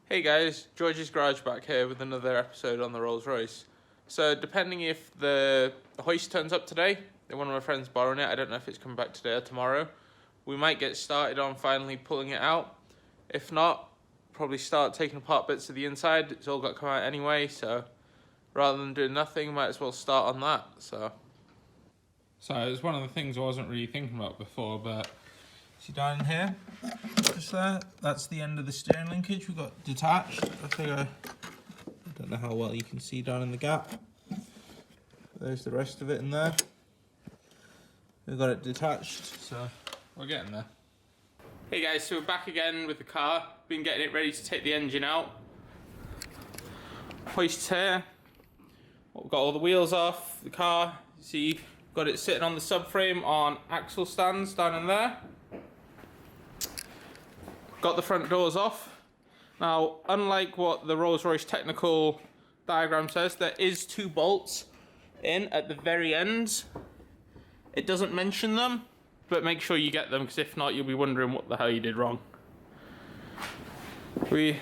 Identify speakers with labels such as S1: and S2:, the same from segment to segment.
S1: Hey guys, George's Garage back here with another episode on the Rolls Royce. So depending if the hoist turns up today, one of my friends borrowing it, I don't know if it's coming back today or tomorrow, we might get started on finally pulling it out. If not, probably start taking apart bits of the inside. It's all got to come out anyway, so rather than doing nothing, might as well start on that. So it's one of the things I wasn't really thinking about before, but see down in here, just there, that's the end of the steering linkage we've got detached. I don't know how well you can see down in the gap. There's the rest of it in there. We've got it detached, so we're getting there. Hey guys, so we're back again with the car. Been getting it ready to take the engine out. Hoist here. We've got all the wheels off the car. See, got it sitting on the subframe on axle stands down in there. Got the front doors off. Now, unlike what the Rolls Royce technical diagram says, there is 2 bolts in at the very ends. It doesn't mention them, but make sure you get them, because if not, you'll be wondering what the hell you did wrong. We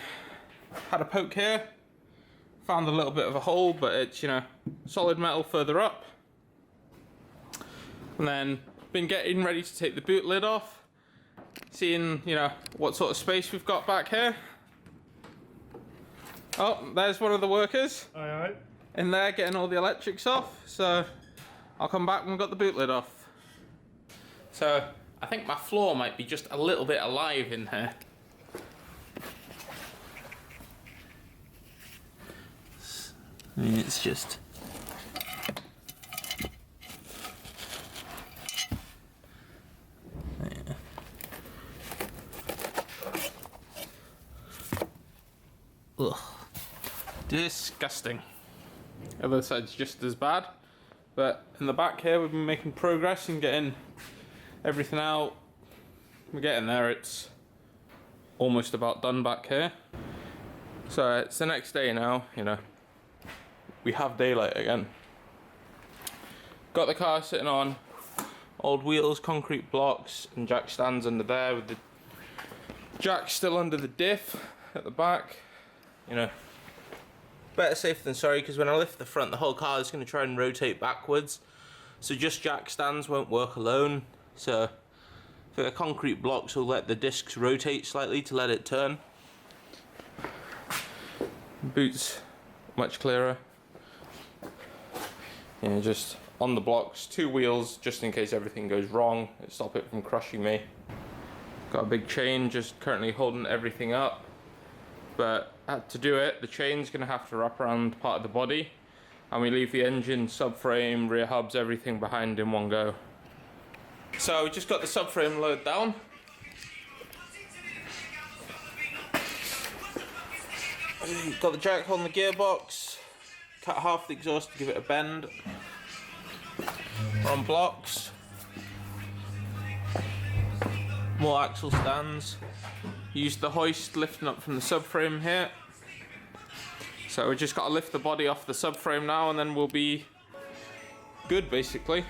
S1: had a poke here, found a little bit of a hole, but it's, you know, solid metal further up. And then been getting ready to take the boot lid off. Seeing, you know, what sort of space we've got back here. Oh, there's one of the workers.
S2: Aye.
S1: In there getting all the electrics off. So I'll come back when we've got the boot lid off. So I think my floor might be just a little bit alive in here. I mean, it's just... Ugh. Disgusting. Other side's just as bad, but in the back here we've been making progress in getting everything out. We're getting there. It's almost about done back here. So it's the next day now, you know, we have daylight again. Got the car sitting on old wheels, concrete blocks and jack stands under there, with the jack still under the diff at the back. You know, better safe than sorry, because when I lift the front, the whole car is going to try and rotate backwards. So just jack stands won't work alone. So the concrete blocks will let the discs rotate slightly to let it turn. Boots much clearer. You know, just on the blocks, 2 wheels just in case everything goes wrong, stop it from crushing me. Got a big chain just currently holding everything up. But to do it, the chain's going to have to wrap around part of the body, and we leave the engine, subframe, rear hubs, everything behind in one go. So we just got the subframe lowered down. Got the jack on the gearbox, cut half the exhaust to give it a bend. We're on blocks. More axle stands. Use the hoist lifting up from the subframe here. So we just got to lift the body off the subframe now, and then we'll be good basically.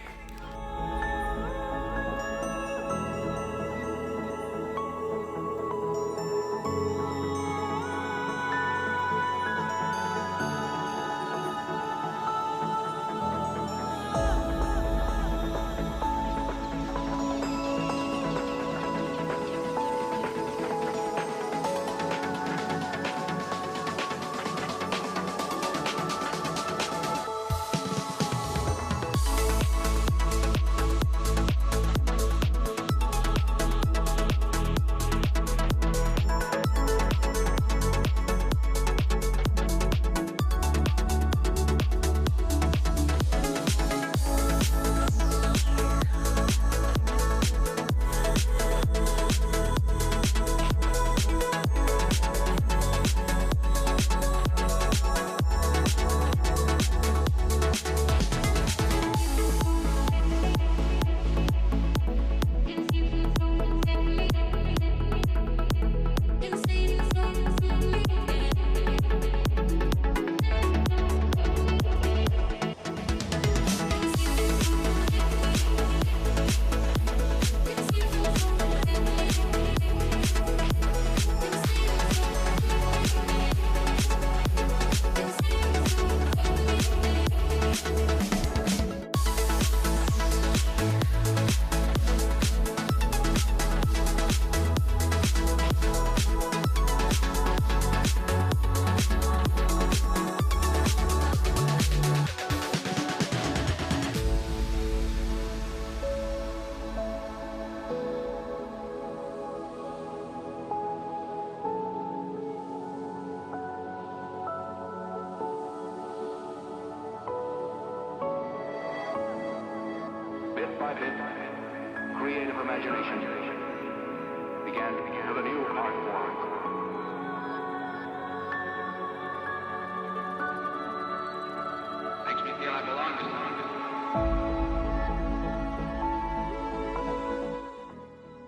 S2: imagination began to build a new art form.